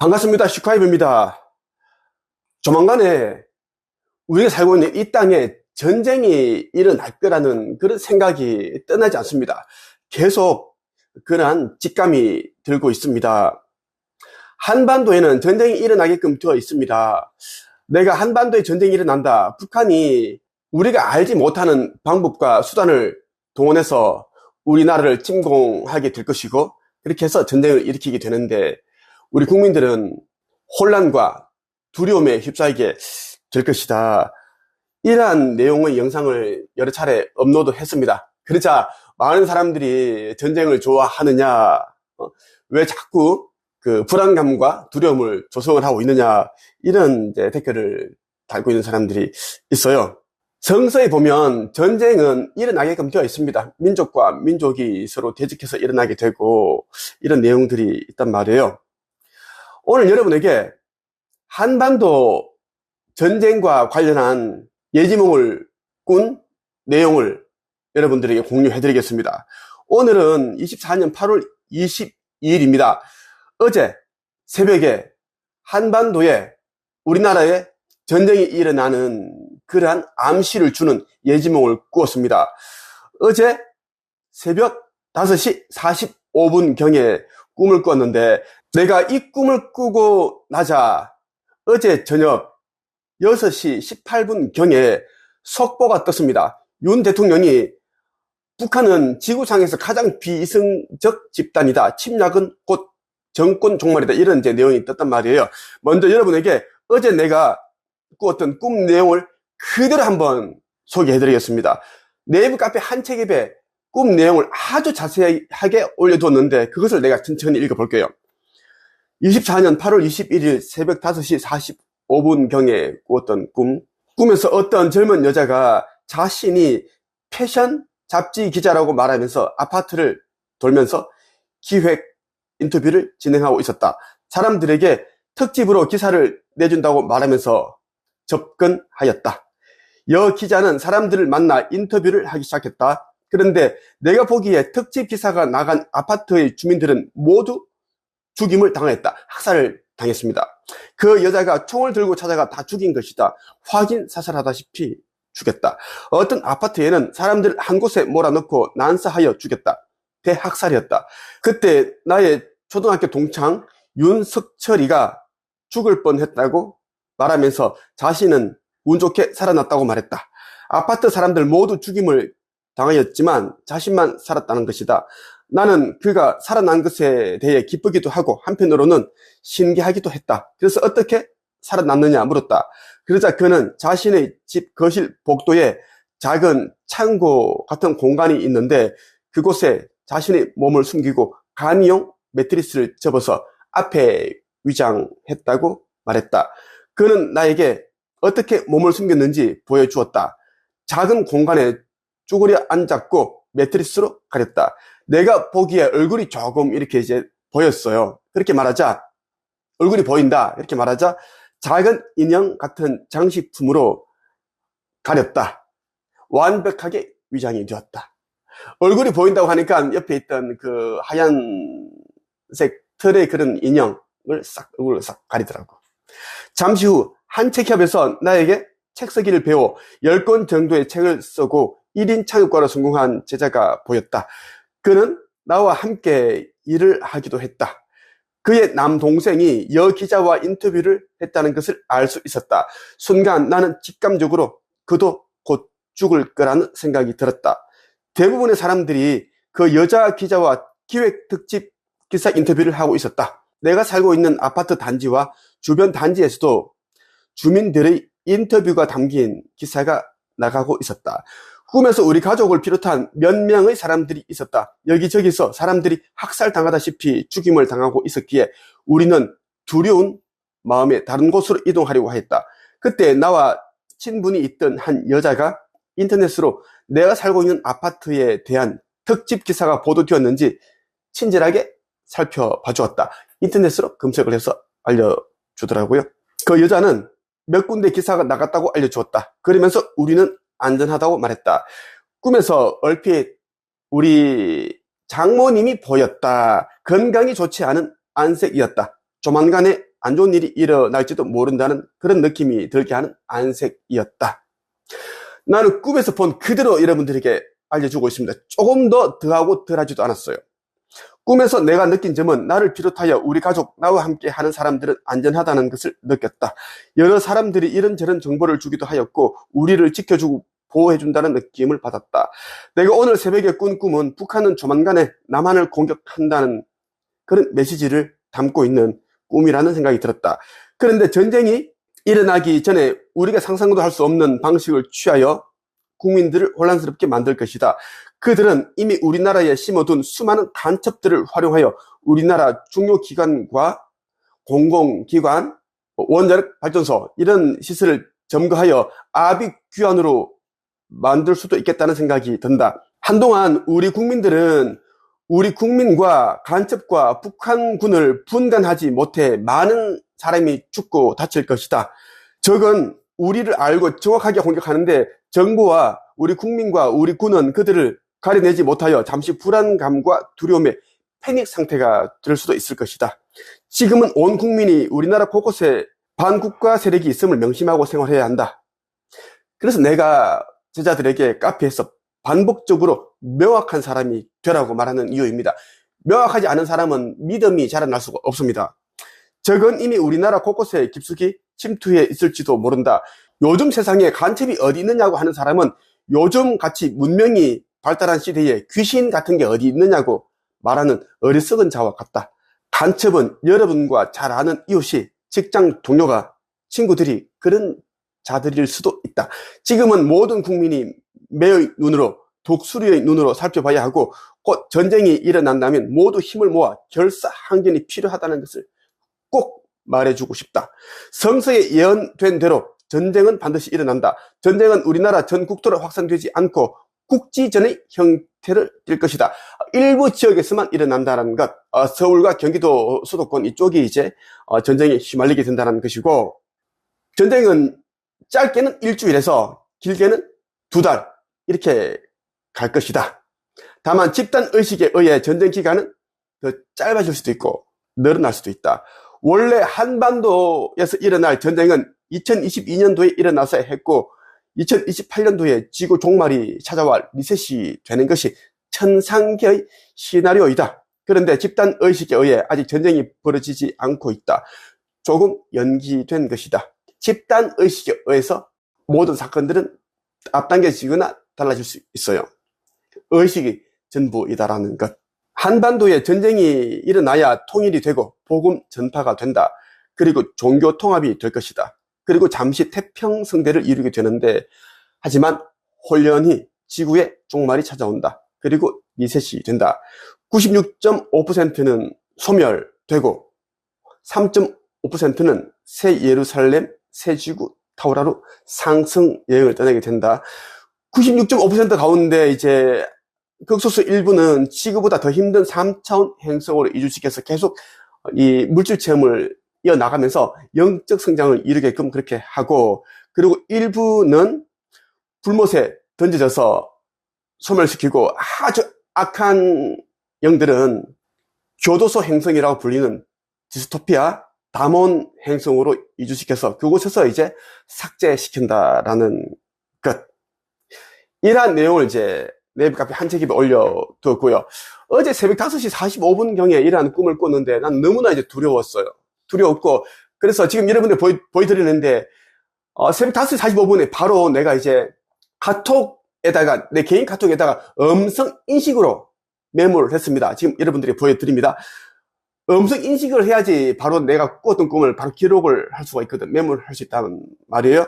반갑습니다. 슈카이브입니다. 조만간에 우리가 살고 있는 이 땅에 전쟁이 일어날 거라는 그런 생각이 떠나지 않습니다. 계속 그러한 직감이 들고 있습니다. 한반도에는 전쟁이 일어나게끔 되어 있습니다. 내가 한반도에 전쟁이 일어난다. 북한이 우리가 알지 못하는 방법과 수단을 동원해서 우리나라를 침공하게 될 것이고, 그렇게 해서 전쟁을 일으키게 되는데, 우리 국민들은 혼란과 두려움에 휩싸이게 될 것이다. 이러한 내용의 영상을 여러 차례 업로드 했습니다. 그러자 많은 사람들이 전쟁을 좋아하느냐, 왜 자꾸 그 불안감과 두려움을 조성을 하고 있느냐, 이런 이제 댓글을 달고 있는 사람들이 있어요. 성서에 보면 전쟁은 일어나게끔 되어 있습니다. 민족과 민족이 서로 대적해서 일어나게 되고, 이런 내용들이 있단 말이에요. 오늘 여러분에게 한반도 전쟁과 관련한 예지몽을 꾼 내용을 여러분들에게 공유해 드리겠습니다. 오늘은 24년 8월 22일입니다. 어제 새벽에 한반도에 우리나라에 전쟁이 일어나는 그러한 암시를 주는 예지몽을 꾸었습니다. 어제 새벽 5시 45분경에 꿈을 꿨는데, 내가 이 꿈을 꾸고 나자 어제 저녁 6시 18분경에 속보가 떴습니다. 윤 대통령이 북한은 지구상에서 가장 비이성적 집단이다. 침략은 곧 정권 종말이다. 이런 이제 내용이 떴단 말이에요. 먼저 여러분에게 어제 내가 꾸었던 꿈 내용을 그대로 한번 소개해 드리겠습니다. 네이버 카페 한책입에 꿈 내용을 아주 자세하게 올려두었는데, 그것을 내가 천천히 읽어볼게요. 24년 8월 21일 새벽 5시 45분경에 꾸었던 꿈에서 어떤 젊은 여자가 자신이 패션 잡지 기자라고 말하면서 아파트를 돌면서 기획 인터뷰를 진행하고 있었다. 사람들에게 특집으로 기사를 내준다고 말하면서 접근하였다. 여 기자는 사람들을 만나 인터뷰를 하기 시작했다. 그런데 내가 보기에 특집 기사가 나간 아파트의 주민들은 모두 죽임을 당했다. 학살을 당했습니다. 그 여자가 총을 들고 찾아가 다 죽인 것이다. 확인 사살하다시피 죽였다. 어떤 아파트에는 사람들 한 곳에 몰아넣고 난사하여 죽였다. 대학살이었다. 그때 나의 초등학교 동창 윤석철이가 죽을 뻔했다고 말하면서 자신은 운 좋게 살아났다고 말했다. 아파트 사람들 모두 죽임을 당하였지만 자신만 살았다는 것이다. 나는 그가 살아난 것에 대해 기쁘기도 하고 한편으로는 신기하기도 했다. 그래서 어떻게 살아났느냐 물었다. 그러자 그는 자신의 집 거실 복도에 작은 창고 같은 공간이 있는데, 그곳에 자신의 몸을 숨기고 간이용 매트리스를 접어서 앞에 위장했다고 말했다. 그는 나에게 어떻게 몸을 숨겼는지 보여주었다. 작은 공간에 쭈그려 앉았고 매트리스로 가렸다. 내가 보기에 얼굴이 조금 이렇게 이제 보였어요. 그렇게 말하자, 얼굴이 보인다 이렇게 말하자 작은 인형 같은 장식품으로 가렸다. 완벽하게 위장이 되었다. 얼굴이 보인다고 하니까 옆에 있던 그 하얀색 털의 그런 인형을 얼굴을 싹 가리더라고. 잠시 후 한 책협에서 나에게 책 쓰기를 배워 10권 정도의 책을 쓰고 1인 창업가로 성공한 제자가 보였다. 그는 나와 함께 일을 하기도 했다. 그의 남동생이 여 기자와 인터뷰를 했다는 것을 알 수 있었다. 순간 나는 직감적으로 그도 곧 죽을 거라는 생각이 들었다. 대부분의 사람들이 그 여자 기자와 기획 특집 기사 인터뷰를 하고 있었다. 내가 살고 있는 아파트 단지와 주변 단지에서도 주민들의 인터뷰가 담긴 기사가 나가고 있었다. 꿈에서 우리 가족을 비롯한 몇 명의 사람들이 있었다. 여기저기서 사람들이 학살당하다시피 죽임을 당하고 있었기에 우리는 두려운 마음에 다른 곳으로 이동하려고 했다. 그때 나와 친분이 있던 한 여자가 인터넷으로 내가 살고 있는 아파트에 대한 특집 기사가 보도되었는지 친절하게 살펴봐 주었다. 인터넷으로 검색을 해서 알려주더라고요. 그 여자는 몇 군데 기사가 나갔다고 알려주었다. 그러면서 우리는 안전하다고 말했다. 꿈에서 얼핏 우리 장모님이 보였다. 건강이 좋지 않은 안색이었다. 조만간에 안 좋은 일이 일어날지도 모른다는 그런 느낌이 들게 하는 안색이었다. 나는 꿈에서 본 그대로 여러분들에게 알려주고 있습니다. 조금 더 더하고 덜하지도 않았어요. 꿈에서 내가 느낀 점은 나를 비롯하여 우리 가족, 나와 함께 하는 사람들은 안전하다는 것을 느꼈다. 여러 사람들이 이런저런 정보를 주기도 하였고 우리를 지켜주고 보호해준다는 느낌을 받았다. 내가 오늘 새벽에 꾼 꿈은 북한은 조만간에 남한을 공격한다는 그런 메시지를 담고 있는 꿈이라는 생각이 들었다. 그런데 전쟁이 일어나기 전에 우리가 상상도 할 수 없는 방식을 취하여 국민들을 혼란스럽게 만들 것이다. 그들은 이미 우리나라에 심어둔 수많은 간첩들을 활용하여 우리나라 중요 기관과 공공기관, 원자력 발전소 이런 시설을 점거하여 아비규환으로 만들 수도 있겠다는 생각이 든다. 한동안 우리 국민들은 우리 국민과 간첩과 북한군을 분간하지 못해 많은 사람이 죽고 다칠 것이다. 적은 우리를 알고 정확하게 공격하는데 정부와 우리 국민과 우리 군은 그들을 가려내지 못하여 잠시 불안감과 두려움에 패닉 상태가 될 수도 있을 것이다. 지금은 온 국민이 우리나라 곳곳에 반국가 세력이 있음을 명심하고 생활해야 한다. 그래서 내가 제자들에게 카페에서 반복적으로 명확한 사람이 되라고 말하는 이유입니다. 명확하지 않은 사람은 믿음이 자라날 수가 없습니다. 적은 이미 우리나라 곳곳에 깊숙이 침투해 있을지도 모른다. 요즘 세상에 간첩이 어디 있느냐고 하는 사람은 요즘 같이 문명이 발달한 시대에 귀신 같은 게 어디 있느냐고 말하는 어리석은 자와 같다. 간첩은 여러분과 잘 아는 이웃이, 직장 동료가, 친구들이 그런 자들일 수도 있다. 지금은 모든 국민이 매의 눈으로, 독수리의 눈으로 살펴봐야 하고 곧 전쟁이 일어난다면 모두 힘을 모아 결사항전이 필요하다는 것을 꼭 말해주고 싶다. 성서에 예언된 대로 전쟁은 반드시 일어난다. 전쟁은 우리나라 전 국토로 확산되지 않고 국지전의 형태를 띨 것이다. 일부 지역에서만 일어난다는 것, 서울과 경기도 수도권 이쪽이 이제 전쟁에 휘말리게 된다는 것이고, 전쟁은 짧게는 일주일에서 길게는 2달 이렇게 갈 것이다. 다만 집단의식에 의해 전쟁 기간은 더 짧아질 수도 있고 늘어날 수도 있다. 원래 한반도에서 일어날 전쟁은 2022년도에 일어나서 했고 2028년도에 지구 종말이 찾아와 리셋이 되는 것이 천상계의 시나리오이다. 그런데 집단의식에 의해 아직 전쟁이 벌어지지 않고 있다. 조금 연기된 것이다. 집단의식에 의해서 모든 사건들은 앞당겨지거나 달라질 수 있어요. 의식이 전부이다라는 것. 한반도에 전쟁이 일어나야 통일이 되고 복음 전파가 된다. 그리고 종교 통합이 될 것이다. 그리고 잠시 태평성대를 이루게 되는데, 하지만 홀연히 지구의 종말이 찾아온다. 그리고 리셋이 된다. 96.5%는 소멸되고 3.5%는 새 예루살렘, 새 지구 타우라로 상승 여행을 떠나게 된다. 96.5% 가운데 이제 극소수 일부는 지구보다 더 힘든 3차원 행성으로 이주시켜서 계속 이 물질 체험을 이어나가면서 영적 성장을 이루게끔 그렇게 하고, 그리고 일부는 불못에 던져져서 소멸시키고, 아주 악한 영들은 교도소 행성이라고 불리는 디스토피아 다몬 행성으로 이주시켜서 그곳에서 이제 삭제시킨다라는 것. 이러한 내용을 이제 네이버 카페 한 책에 올려두었고요. 어제 새벽 5시 45분경에 이러한 꿈을 꿨는데 난 너무나 이제 두려웠어요. 두려웠고, 그래서 지금 여러분들 보여드리는데, 새벽 5시 45분에 바로 내가 이제 카톡에다가, 내 개인 카톡에다가 음성 인식으로 메모를 했습니다. 지금 여러분들이 보여드립니다. 음성 인식을 해야지 바로 내가 꾸었던 꿈을 바로 기록을 할 수가 있거든. 메모를 할 수 있다는 말이에요.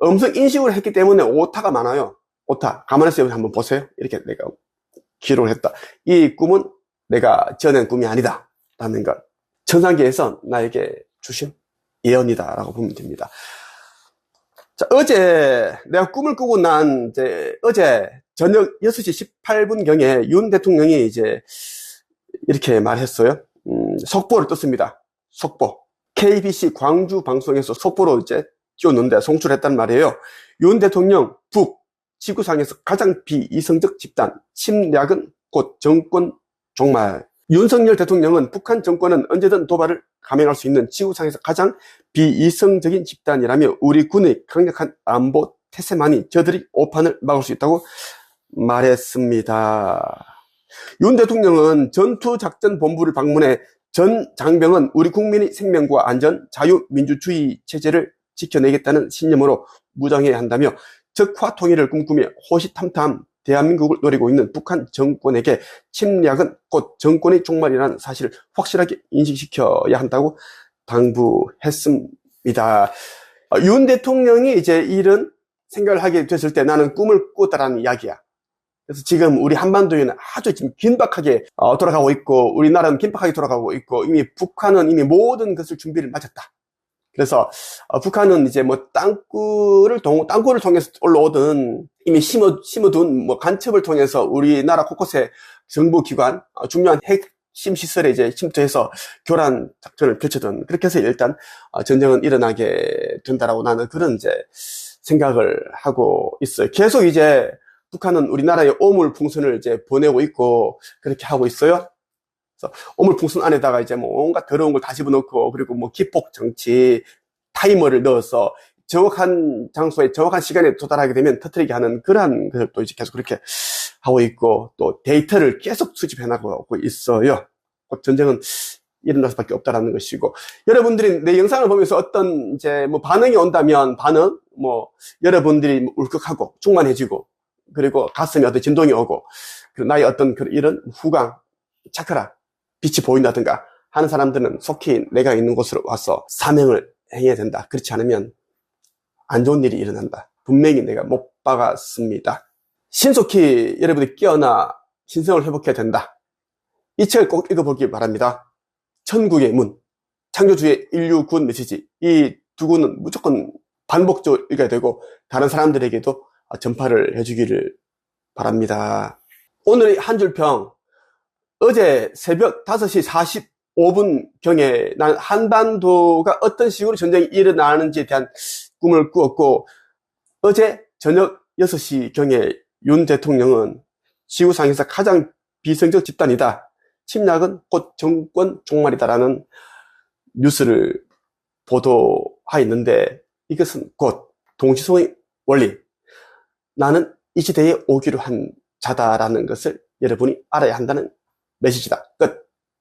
음성 인식을 했기 때문에 오타가 많아요. 오타. 가만히 있어요. 한번 보세요. 이렇게 내가 기록을 했다. 이 꿈은 내가 지어낸 꿈이 아니다. 라는 것. 천상계에서 나에게 주신 예언이다. 라고 보면 됩니다. 자, 어제 내가 꿈을 꾸고 난 어제 저녁 6시 18분경에 윤 대통령이 이제 이렇게 말했어요. 속보를 떴습니다. 속보. KBC 광주 방송에서 속보로 이제 띄웠는데 송출했단 말이에요. 윤 대통령 지구상에서 가장 비이성적 집단, 침략은 곧 정권 종말. 윤석열 대통령은 북한 정권은 언제든 도발을 감행할 수 있는 지구상에서 가장 비이성적인 집단이라며 우리 군의 강력한 안보 태세만이 저들이 오판을 막을 수 있다고 말했습니다. 윤 대통령은 전투작전본부를 방문해 전 장병은 우리 국민의 생명과 안전, 자유민주주의 체제를 지켜내겠다는 신념으로 무장해야 한다며 적화 통일을 꿈꾸며 호시탐탐 대한민국을 노리고 있는 북한 정권에게 침략은 곧 정권의 종말이라는 사실을 확실하게 인식시켜야 한다고 당부했습니다. 윤 대통령이 이제 이런 생각을 하게 됐을 때 나는 꿈을 꿨다라는 이야기야. 그래서 지금 우리 한반도에는 아주 지금 긴박하게 돌아가고 있고 우리나라는 긴박하게 돌아가고 있고 이미 북한은 이미 모든 것을 준비를 마쳤다. 그래서 북한은 이제 뭐 땅굴을 통해서 올라오든 이미 심어둔 뭐 간첩을 통해서 우리나라 곳곳에 정부기관 중요한 핵심 시설에 이제 침투해서 교란 작전을 펼치든 그렇게 해서 일단 전쟁은 일어나게 된다라고 나는 그런 이제 생각을 하고 있어요. 계속 이제 북한은 우리나라에 오물풍선을 이제 보내고 있고 그렇게 하고 있어요. 그래서 오물풍선 안에다가 이제 뭐 온갖 더러운 걸 다 집어넣고 그리고 뭐 기폭 장치 타이머를 넣어서 정확한 장소에 정확한 시간에 도달하게 되면 터뜨리게 하는 그러한 것도 이제 계속 그렇게 하고 있고 또 데이터를 계속 수집해 나가고 있어요. 전쟁은 일어날 수밖에 없다라는 것이고 여러분들이 내 영상을 보면서 어떤 이제 뭐 반응이 온다면 뭐 여러분들이 울컥하고 충만해지고 그리고 가슴에 어떤 진동이 오고 그리고 나의 어떤 이런 후광 차크라 빛이 보인다든가 하는 사람들은 속히 내가 있는 곳으로 와서 사명을 행해야 된다. 그렇지 않으면 안 좋은 일이 일어난다. 분명히 내가 못 박았습니다. 신속히 여러분들이 깨어나 신성을 회복해야 된다. 이 책을 꼭 읽어보기 바랍니다. 천국의 문, 창조주의 인류 구원 메시지. 이 두 권은 무조건 반복적으로 읽어야 되고 다른 사람들에게도 전파를 해주기를 바랍니다. 오늘의 한 줄 평. 어제 새벽 5시 45분경에 난 한반도가 어떤 식으로 전쟁이 일어나는지에 대한 꿈을 꾸었고 어제 저녁 6시경에 윤 대통령은 지구상에서 가장 비성적 집단이다. 침략은 곧 정권 종말이다라는 뉴스를 보도하였는데 이것은 곧 동시소의 원리. 나는 이 시대에 오기로 한 자다라는 것을 여러분이 알아야 한다는 메시지다. 끝.